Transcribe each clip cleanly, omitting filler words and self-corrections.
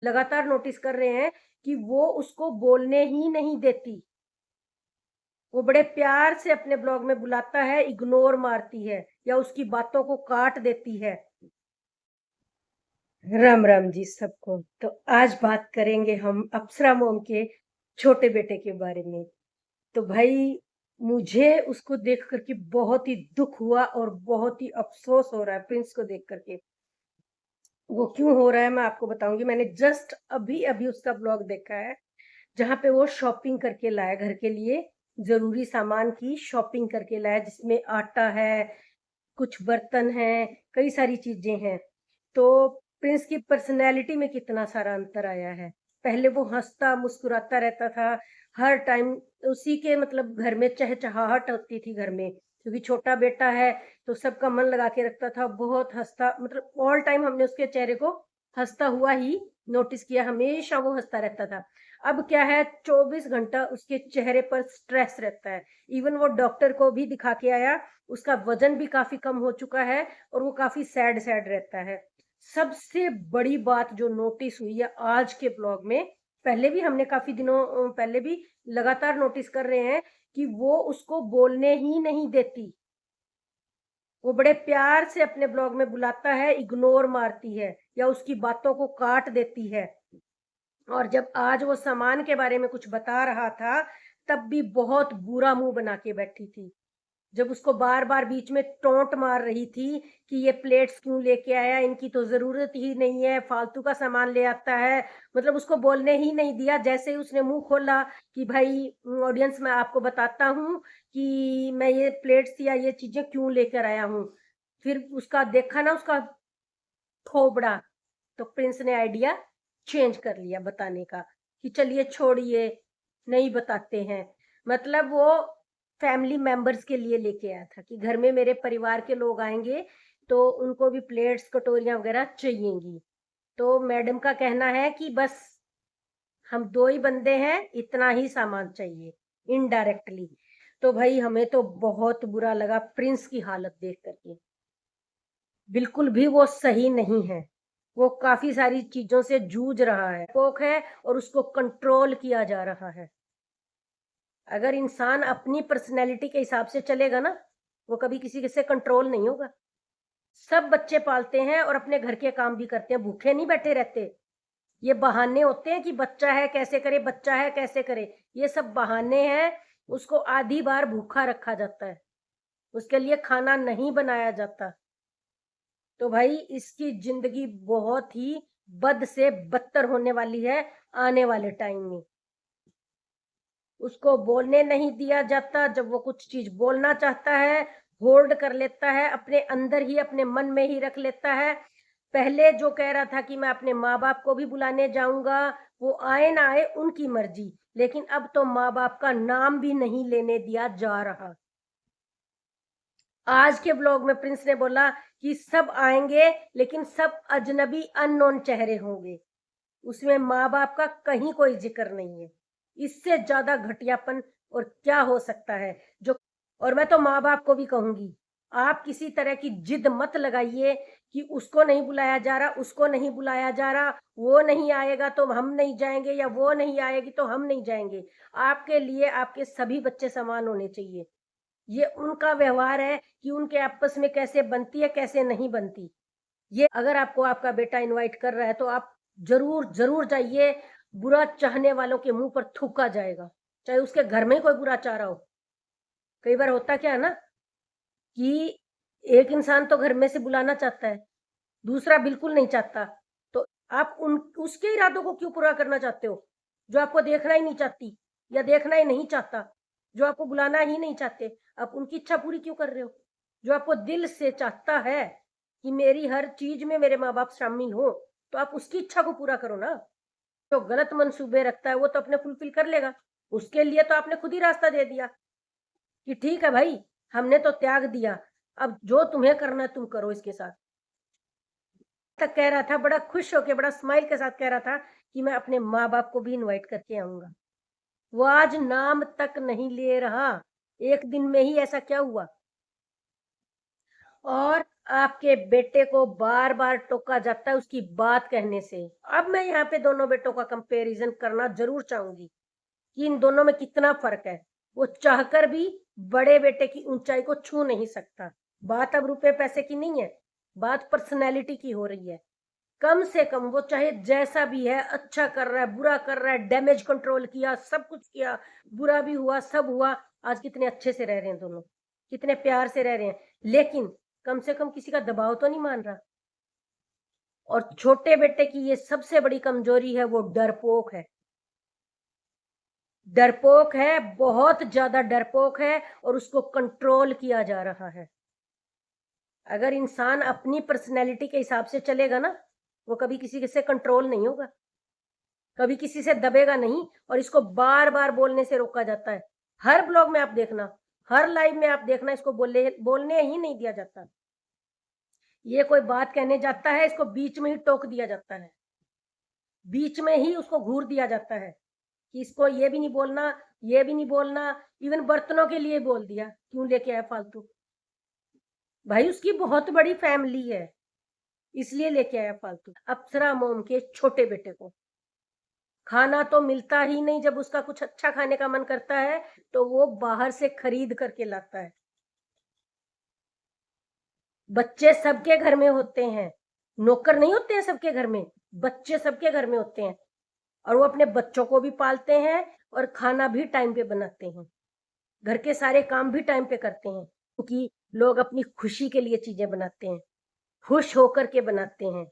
लगातार नोटिस कर रहे हैं कि वो उसको बोलने ही नहीं देती। वो बड़े प्यार से अपने ब्लॉग में बुलाता है, इग्नोर मारती है या उसकी बातों को काट देती है। राम राम जी सबको। तो आज बात करेंगे हम अप्सरा मॉम के छोटे बेटे के बारे में। तो भाई, मुझे उसको देख करके बहुत ही दुख हुआ और बहुत ही अफसोस हो रहा है प्रिंस को देख करके। वो क्यों हो रहा है मैं आपको बताऊंगी। मैंने जस्ट अभी अभी उसका ब्लॉग देखा है, जहाँ पे वो शॉपिंग करके लाया, घर के लिए जरूरी सामान की शॉपिंग करके लाया, जिसमें आटा है, कुछ बर्तन हैं, कई सारी चीजें हैं। तो प्रिंस की पर्सनैलिटी में कितना सारा अंतर आया है। पहले वो हंसता मुस्कुराता रहता था हर टाइम। उसी के मतलब घर में चहचहाहट होती थी घर में, क्योंकि छोटा बेटा है तो सबका मन लगा के रखता था। बहुत हंसता, मतलब ऑल टाइम हमने उसके चेहरे को हंसता हुआ ही नोटिस किया, हमेशा वो हंसता रहता था। अब क्या है, 24 घंटा उसके चेहरे पर स्ट्रेस रहता है। इवन वो डॉक्टर को भी दिखा के आया, उसका वजन भी काफी कम हो चुका है और वो काफी सैड सैड रहता है। सबसे बड़ी बात जो नोटिस हुई है आज के ब्लॉग में, पहले भी हमने काफी दिनों पहले भी लगातार नोटिस कर रहे हैं कि वो उसको बोलने ही नहीं देती। वो बड़े प्यार से अपने ब्लॉग में बुलाता है, इग्नोर मारती है या उसकी बातों को काट देती है। और जब आज वो सामान के बारे में कुछ बता रहा था, तब भी बहुत बुरा मुंह बना के बैठी थी। जब उसको बार-बार बीच में टोंट मार रही थी कि ये प्लेट्स क्यों लेके आया, इनकी तो ज़रूरत ही नहीं है, फालतू का सामान ले आता है। मतलब उसको बोलने ही नहीं दिया। जैसे ही उसने मुँह खोला कि भाई ऑडियंस, मैं आपको बताता हूँ कि मैं ये प्लेट्स या ये चीज़ें क्यों लेकर आया हूँ। फिर उसका देखा ना उसका थोबड़ा, तो प्रिंस ने आइडिया चेंज कर लिया बताने का कि चलिए छोड़िए, नहीं बताते हैं। मतलब वो फैमिली मेंबर्स के लिए लेके आया था कि घर में मेरे परिवार के लोग आएंगे तो उनको भी प्लेट्स कटोरियां वगैरह चाहिएंगी। तो मैडम का कहना है कि बस हम दो ही बंदे हैं, इतना ही सामान चाहिए, इनडायरेक्टली। तो भाई हमें तो बहुत बुरा लगा प्रिंस की हालत देख करके। बिल्कुल भी वो सही नहीं है। वो काफ़ी सारी चीज़ों से जूझ रहा है, पोक है और उसको कंट्रोल किया जा रहा है। अगर इंसान अपनी पर्सनैलिटी के हिसाब से चलेगा ना, वो कभी किसी से कंट्रोल नहीं होगा। सब बच्चे पालते हैं और अपने घर के काम भी करते हैं, भूखे नहीं बैठे रहते। ये बहाने होते हैं कि बच्चा है कैसे करे, बच्चा है कैसे करे। ये सब बहाने हैं। उसको आधी बार भूखा रखा जाता है, उसके लिए खाना नहीं बनाया जाता। तो भाई इसकी जिंदगी बहुत ही बद से बदतर होने वाली है आने वाले टाइम में। उसको बोलने नहीं दिया जाता। जब वो कुछ चीज बोलना चाहता है, होल्ड कर लेता है, अपने अंदर ही अपने मन में ही रख लेता है। पहले जो कह रहा था कि मैं अपने माँ बाप को भी बुलाने जाऊंगा, वो आए ना आए उनकी मर्जी, लेकिन अब तो माँ बाप का नाम भी नहीं लेने दिया जा रहा। आज के ब्लॉग में प्रिंस ने बोला कि सब आएंगे, लेकिन सब अजनबी अननोन चेहरे होंगे। उसमें माँ बाप का कहीं कोई जिक्र नहीं है। इससे ज्यादा घटियापन और क्या हो सकता है। जो और मैं तो माँ बाप को भी कहूंगी, आप किसी तरह की जिद मत लगाइए कि उसको नहीं बुलाया जा रहा, उसको नहीं बुलाया जा रहा, वो नहीं आएगा तो हम नहीं जाएंगे या वो नहीं आएगी तो हम नहीं जाएंगे। आपके लिए आपके सभी बच्चे समान होने चाहिए। ये उनका व्यवहार है कि उनके आपस में कैसे बनती है, कैसे नहीं बनती। ये अगर आपको आपका बेटा इनवाइट कर रहा है तो आप जरूर जरूर जाइए। बुरा चाहने वालों के मुंह पर थूका जाएगा, चाहे उसके घर में ही कोई बुरा चाह रहा हो। कई बार होता क्या है ना कि एक इंसान तो घर में से बुलाना चाहता है, दूसरा बिल्कुल नहीं चाहता। तो आप उन उसके इरादों को क्यों पूरा करना चाहते हो, जो आपको देखना ही नहीं चाहती या देखना ही नहीं चाहता, जो आपको बुलाना ही नहीं चाहते। आप उनकी इच्छा पूरी क्यों कर रहे हो? जो आपको दिल से चाहता है कि मेरी हर चीज में मेरे माँ बाप शामिल हो, तो आप उसकी इच्छा को पूरा करो ना। जो गलत मंसूबे रखता है वो तो अपने फुलफिल कर लेगा। उसके लिए तो आपने खुद ही रास्ता दे दिया कि ठीक है भाई, हमने तो त्याग दिया, अब जो तुम्हें करना है तुम करो इसके साथ। तक कह रहा था, बड़ा खुश होके, बड़ा स्माइल के साथ कह रहा था कि मैं अपने माँ बाप को भी इनवाइट करके आऊंगा। वो आज नाम तक नहीं ले रहा। एक दिन में ही ऐसा क्या हुआ? और आपके बेटे को बार बार टोका जाता है उसकी बात कहने से। अब मैं यहाँ पे दोनों बेटों का कंपैरिजन करना जरूर चाहूंगी कि इन दोनों में कितना फर्क है। वो चाहकर भी बड़े बेटे की ऊंचाई को छू नहीं सकता। बात अब रुपए पैसे की नहीं है, बात पर्सनैलिटी की हो रही है। कम से कम वो चाहे जैसा भी है, अच्छा कर रहा है, बुरा कर रहा है, डैमेज कंट्रोल किया, सब कुछ किया, बुरा भी हुआ, सब हुआ, आज कितने अच्छे से रह रहे हैं दोनों, कितने प्यार से रह रहे हैं। लेकिन कम से कम किसी का दबाव तो नहीं मान रहा। और छोटे बेटे की ये सबसे बड़ी कमजोरी है, वो डरपोक है। डरपोक है, बहुत ज्यादा डरपोक है, और उसको कंट्रोल किया जा रहा है। अगर इंसान अपनी पर्सनैलिटी के हिसाब से चलेगा ना, वो कभी किसी से कंट्रोल नहीं होगा, कभी किसी से दबेगा नहीं। और इसको बार बार बोलने से रोका जाता है। हर ब्लॉग में आप देखना, हर लाइव में आप देखना, इसको बोलने ही नहीं दिया जाता। ये कोई बात कहने जाता है, इसको बीच में ही टोक दिया जाता है, बीच में ही उसको घूर दिया जाता है कि इसको ये भी नहीं बोलना, ये भी नहीं बोलना। इवन बर्तनों के लिए बोल दिया, क्यों लेके आया फालतू। भाई उसकी बहुत बड़ी फैमिली है, इसलिए लेके आया फालतू। अप्सरा मोम के छोटे बेटे को खाना तो मिलता ही नहीं। जब उसका कुछ अच्छा खाने का मन करता है तो वो बाहर से खरीद करके लाता है। बच्चे सबके घर में होते हैं, नौकर नहीं होते हैं सबके घर में, बच्चे सबके घर में होते हैं। और वो अपने बच्चों को भी पालते हैं और खाना भी टाइम पे बनाते हैं, घर के सारे काम भी टाइम पे करते हैं। क्योंकि लोग अपनी खुशी के लिए चीजें बनाते हैं, खुश होकर के बनाते हैं।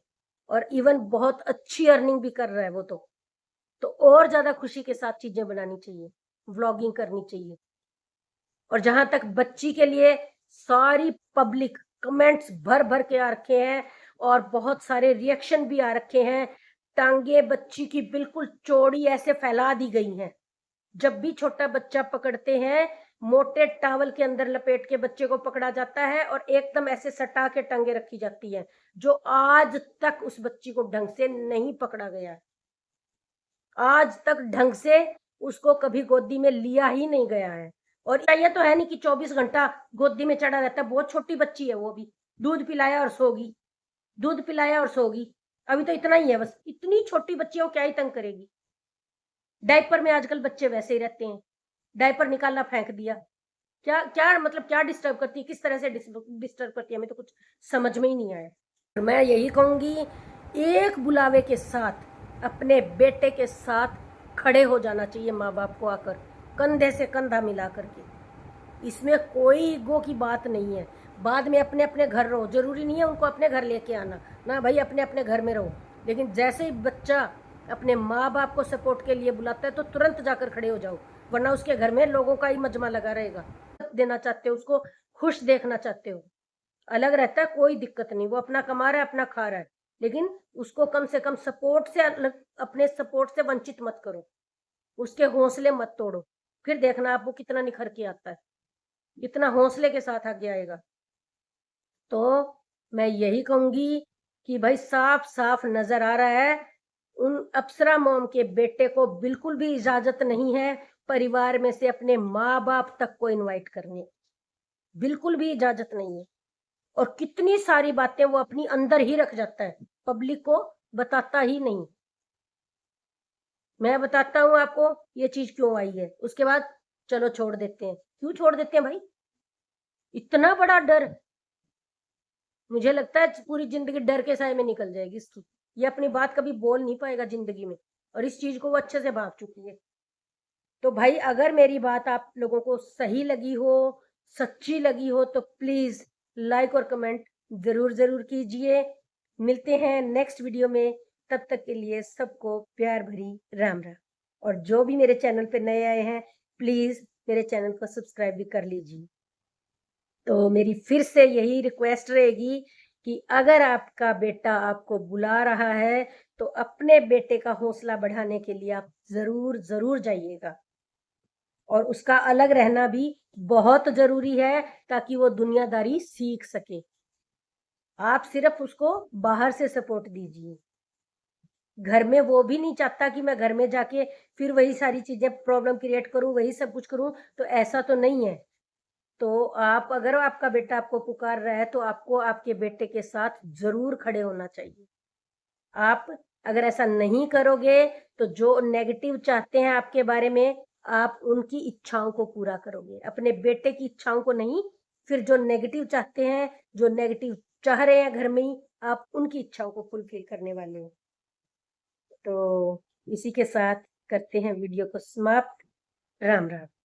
और इवन बहुत अच्छी अर्निंग भी कर रहा है वो तो और ज्यादा खुशी के साथ चीजें बनानी चाहिए, व्लॉगिंग करनी चाहिए। और जहां तक बच्ची के लिए, सारी पब्लिक कमेंट्स भर भर के आ रखे हैं और बहुत सारे रिएक्शन भी आ रखे हैं। टांगे बच्ची की बिल्कुल चौड़ी ऐसे फैला दी गई हैं। जब भी छोटा बच्चा पकड़ते हैं, मोटे टावल के अंदर लपेट के बच्चे को पकड़ा जाता है और एकदम ऐसे सटा के टांगे रखी जाती है, जो आज तक उस बच्ची को ढंग से नहीं पकड़ा गया है। आज तक ढंग से उसको कभी गोदी में लिया ही नहीं गया है। और ये तो है नहीं कि 24 घंटा गोदी में चढ़ा रहता है। बहुत छोटी बच्ची है वो भी, दूध पिलाया और सोगी, दूध पिलाया और सोगी। अभी तो इतना ही है बस। इतनी छोटी बच्ची वो क्या ही तंग करेगी। डायपर में आजकल बच्चे वैसे ही रहते हैं, डायपर निकालना फेंक दिया। क्या क्या मतलब क्या डिस्टर्ब करती है, किस तरह से डिस्टर्ब करती है, हमें तो कुछ समझ में ही नहीं आया। मैं यही कहूंगी, एक बुलावे के साथ अपने बेटे के साथ खड़े हो जाना चाहिए माँ बाप को, आकर कंधे से कंधा मिला करके। इसमें कोई ईगो की बात नहीं है। बाद में अपने अपने घर रहो, जरूरी नहीं है उनको अपने घर लेके आना ना भाई, अपने अपने घर में रहो। लेकिन जैसे ही बच्चा अपने माँ बाप को सपोर्ट के लिए बुलाता है तो तुरंत जाकर खड़े हो जाओ, वरना उसके घर में लोगों का ही मजमा लगा रहेगा। देना चाहते हो उसको, खुश देखना चाहते हो, अलग रहता है, कोई दिक्कत नहीं, वो अपना कमा रहा है, अपना खा रहा है। लेकिन उसको कम से कम सपोर्ट से अलग, अपने सपोर्ट से वंचित मत करो, उसके हौसले मत तोड़ो। फिर देखना आपको कितना निखर के आता है, कितना हौसले के साथ आगे आएगा। तो मैं यही कहूंगी कि भाई साफ साफ नजर आ रहा है, उन अप्सरा मोम के बेटे को बिल्कुल भी इजाजत नहीं है परिवार में से अपने माँ बाप तक को इनवाइट करने, बिल्कुल भी इजाजत नहीं है। और कितनी सारी बातें वो अपनी अंदर ही रख जाता है, पब्लिक को बताता ही नहीं। मैं बताता हूँ आपको ये चीज क्यों आई है, उसके बाद चलो छोड़ देते हैं। क्यों छोड़ देते हैं भाई, इतना बड़ा डर। मुझे लगता है पूरी जिंदगी डर के साए में निकल जाएगी इसकी। ये अपनी बात कभी बोल नहीं पाएगा जिंदगी में, और इस चीज को वो अच्छे से भाग चुकी है। तो भाई अगर मेरी बात आप लोगों को सही लगी हो, सच्ची लगी हो, तो प्लीज लाइक और कमेंट जरूर जरूर कीजिए। मिलते हैं नेक्स्ट वीडियो में, तब तक के लिए सबको प्यार भरी राम राम। और जो भी मेरे चैनल पे नए आए हैं, प्लीज मेरे चैनल को सब्सक्राइब भी कर लीजिए। तो मेरी फिर से यही रिक्वेस्ट रहेगी कि अगर आपका बेटा आपको बुला रहा है तो अपने बेटे का हौसला बढ़ाने के लिए आप जरूर जरूर जाइएगा। और उसका अलग रहना भी बहुत जरूरी है, ताकि वो दुनियादारी सीख सके। आप सिर्फ उसको बाहर से सपोर्ट दीजिए, घर में वो भी नहीं चाहता कि मैं घर में जाके फिर वही सारी चीजें प्रॉब्लम क्रिएट करूं, वही सब कुछ करूं। तो ऐसा तो नहीं है। तो आप अगर आपका बेटा आपको पुकार रहा है तो आपको आपके बेटे के साथ ज़रूर खड़े होना चाहिए। आप अगर ऐसा नहीं करोगे तो जो नेगेटिव चाहते हैं आपके बारे में, आप उनकी इच्छाओं को पूरा करोगे। अपने बेटे की इच्छाओं को नहीं, फिर जो नेगेटिव चाहते हैं, जो नेगेटिव चाह रहे हैं घर में ही, आप उनकी इच्छाओं को फुलफ़िल करने वाले हो। तो इसी के साथ करते हैं वीडियो को समाप्त। राम, राम।